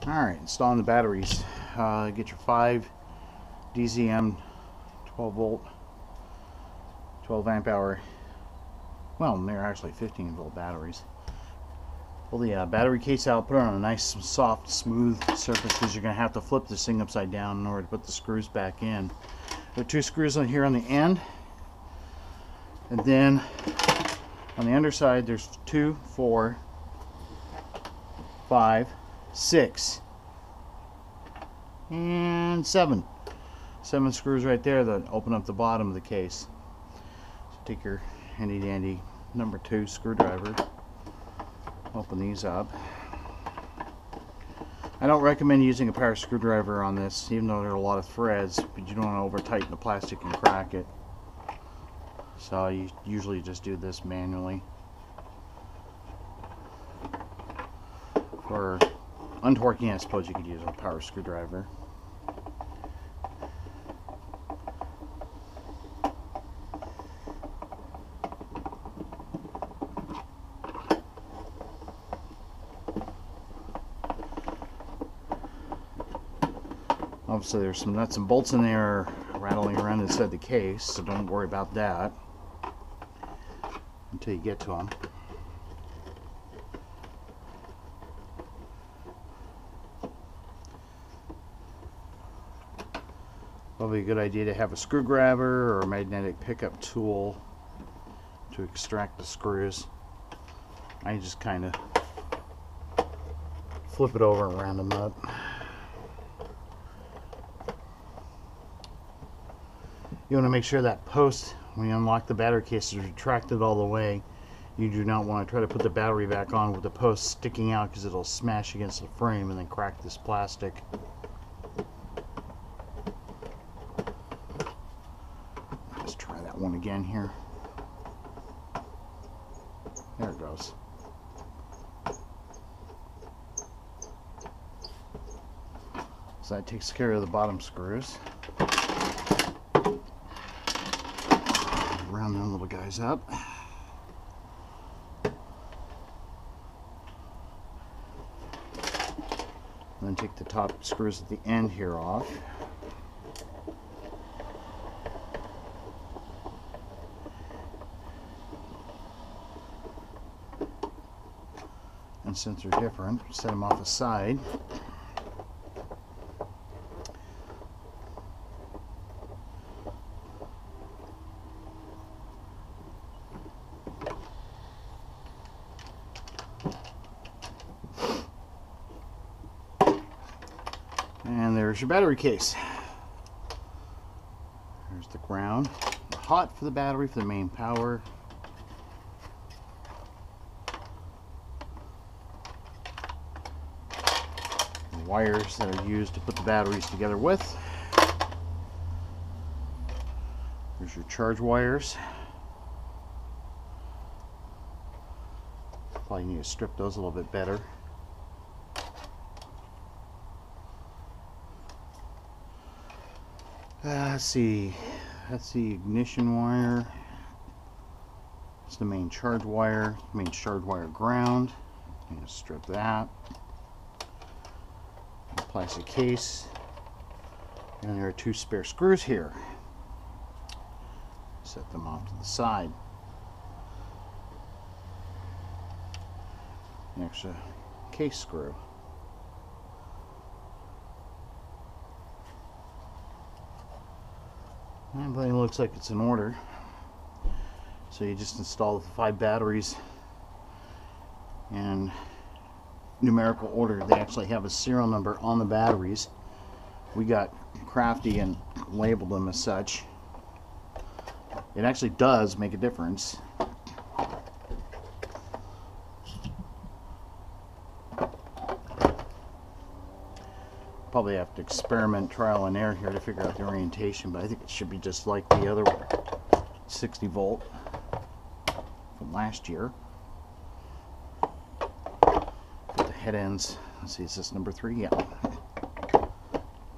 Alright, installing the batteries. Get your 5 DZM 12 volt, 12 amp hour, well, they're actually 15 volt batteries. Pull the battery case out, put it on a nice, soft, smooth surface because you're going to have to flip this thing upside down in order to put the screws back in. There are 2 screws on here on the end, and then on the underside there's 2, 4, 5, 6, and 7 screws right there that open up the bottom of the case. So take your handy dandy number 2 screwdriver, open these up. I don't recommend using a power screwdriver on this, even though there are a lot of threads, but you don't want to over tighten the plastic and crack it. So you usually just do this manually. For untorquing, I suppose you could use a power screwdriver. Obviously there's some nuts and bolts in there rattling around inside the case, so don't worry about that until you get to them. Probably a good idea to have a screwdriver or a magnetic pickup tool to extract the screws. I just kind of flip it over and round them up. You want to make sure that post, when you unlock the battery case, is retracted all the way. You do not want to try to put the battery back on with the post sticking out, because it'll smash against the frame and then crack this plastic. Let's try that one again here. There it goes. So that takes care of the bottom screws. Round them little guys up. And then take the top screws at the end here off. And since they're different, set them off the side. And there's your battery case. There's the ground. The hot for the battery for the main power. The wires that are used to put the batteries together with. There's your charge wires. Probably need to strip those a little bit better. Let's see, that's the ignition wire. It's the main charge wire, ground. I'm going to strip that. Plastic case. And there are 2 spare screws here. Set them off to the side. An extra case screw. Everything looks like it's in order. So you just install the 5 batteries in numerical order. They actually have a serial number on the batteries. We got crafty and labeled them as such. It actually does make a difference. Probably have to experiment, trial and error here to figure out the orientation, but I think it should be just like the other 60 volt from last year. Put the head ends. Let's see, is this number 3? Yeah.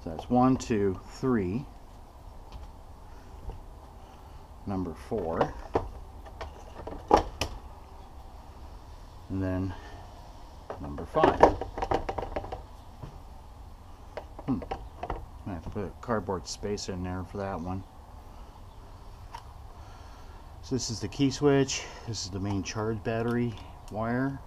So that's 1, 2, 3. Number 4. And then number 5. I have to put a cardboard spacer in there for that one. So this is the key switch. This is the main charge battery wire.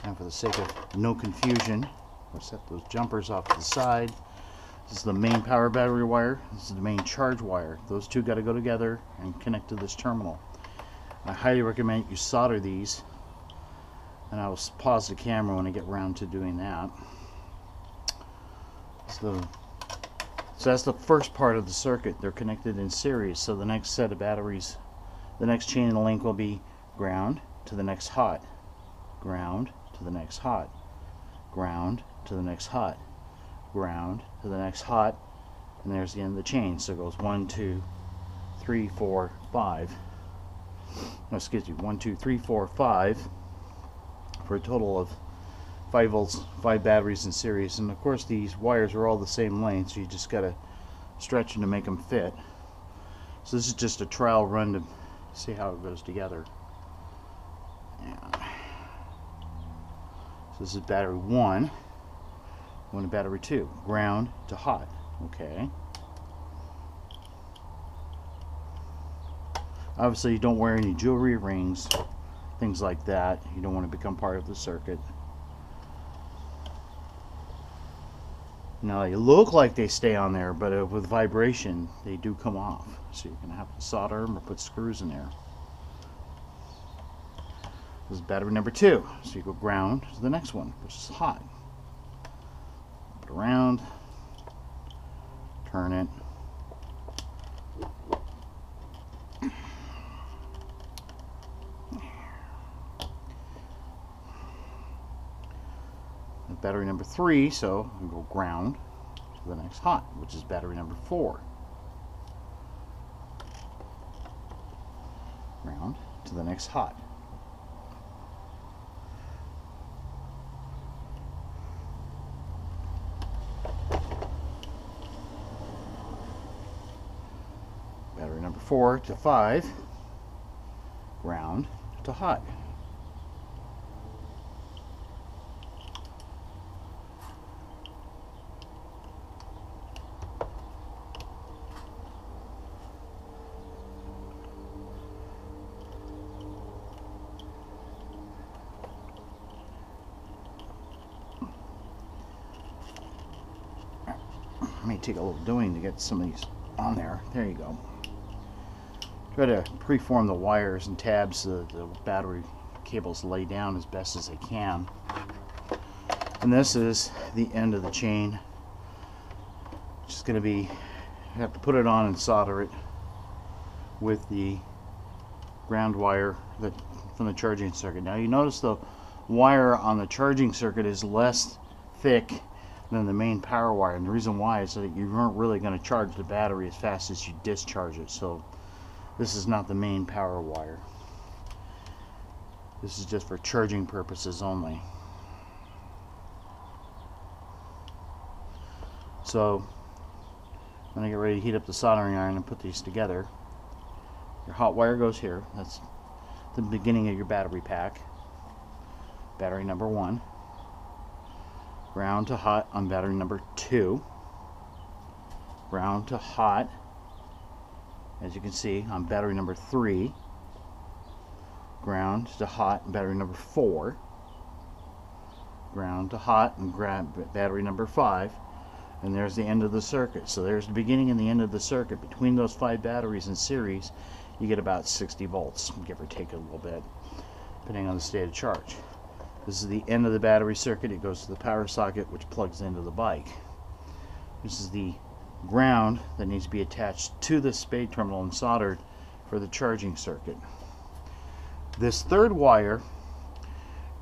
And for the sake of no confusion, we'll set those jumpers off to the side. This is the main power battery wire. This is the main charge wire. Those two got to go together and connect to this terminal. I highly recommend you solder these, and I will pause the camera when I get around to doing that. So that's the first part of the circuit. They're connected in series, so the next set of batteries, the next chain in the link will be ground to the next hot, ground to the next hot, ground to the next hot, ground to the next hot, and there's the end of the chain. So it goes 1, 2, 3, 4, 5. No, excuse me, 1, 2, 3, 4, 5 for a total of 5 volts, 5 batteries in series. And of course these wires are all the same length, so you just gotta stretch them to make them fit. So this is just a trial run to see how it goes together. Yeah. So this is battery 1, going to battery 2, ground to hot. Okay. Obviously you don't wear any jewelry, rings, things like that. You don't want to become part of the circuit. Now they look like they stay on there, but with vibration they do come off. So you're going to have to solder them or put screws in there. This is battery number 2. So you go ground to the next one, which is hot. Put it around, turn it. Battery number 3, so we go ground to the next hot, which is battery number 4. Ground to the next hot. Battery number 4 to 5. Ground to hot. May take a little doing to get some of these on there. There you go. Try to preform the wires and tabs so the battery cables lay down as best as they can. And this is the end of the chain. Just going to be, you have to put it on and solder it with the ground wire from the charging circuit. Now you notice the wire on the charging circuit is less thick than the main power wire, and the reason why is that you aren't really going to charge the battery as fast as you discharge it. So this is not the main power wire. This is just for charging purposes only. So when I get ready to heat up the soldering iron and put these together, your hot wire goes here. That's the beginning of your battery pack. Battery number 1. Ground to hot on battery number 2. Ground to hot, as you can see, on battery number 3. Ground to hot on battery number 4. Ground to hot and battery number 5. And there's the end of the circuit. So there's the beginning and the end of the circuit. Between those 5 batteries in series, you get about 60 volts, give or take a little bit, depending on the state of charge. This is the end of the battery circuit. It goes to the power socket, which plugs into the bike. This is the ground that needs to be attached to the spade terminal and soldered for the charging circuit. This third wire,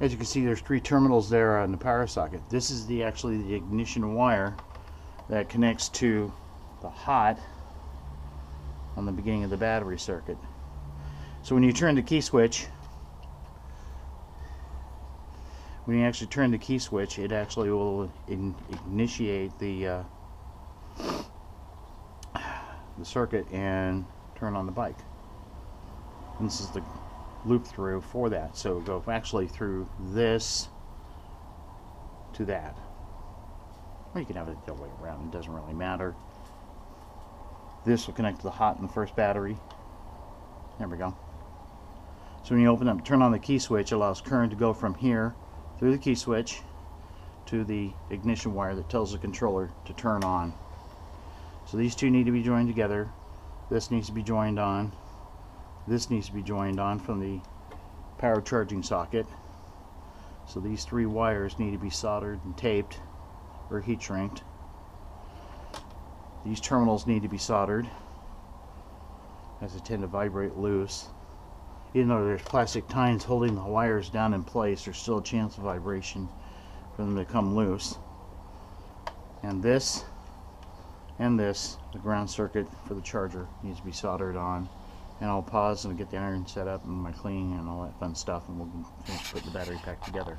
as you can see, there's 3 terminals there on the power socket. This is actually the ignition wire that connects to the hot on the beginning of the battery circuit. So when you turn the key switch, when you actually turn the key switch, it actually will initiate the circuit and turn on the bike. And this is the loop through for that. So go actually through this to that. or you can have it the other way around, it doesn't really matter. This will connect to the hot in the first battery. There we go. So when you open up, turn on the key switch, it allows current to go from here through the key switch to the ignition wire that tells the controller to turn on. So these two need to be joined together. This needs to be joined on. This needs to be joined on from the power charging socket. So these three wires need to be soldered and taped or heat shrinked. These terminals need to be soldered, as they tend to vibrate loose. Even though there's plastic tines holding the wires down in place, there's still a chance of vibration for them to come loose. And this, the ground circuit for the charger, needs to be soldered on. And I'll pause and get the iron set up and my cleaning and all that fun stuff, and we'll finish putting the battery pack together.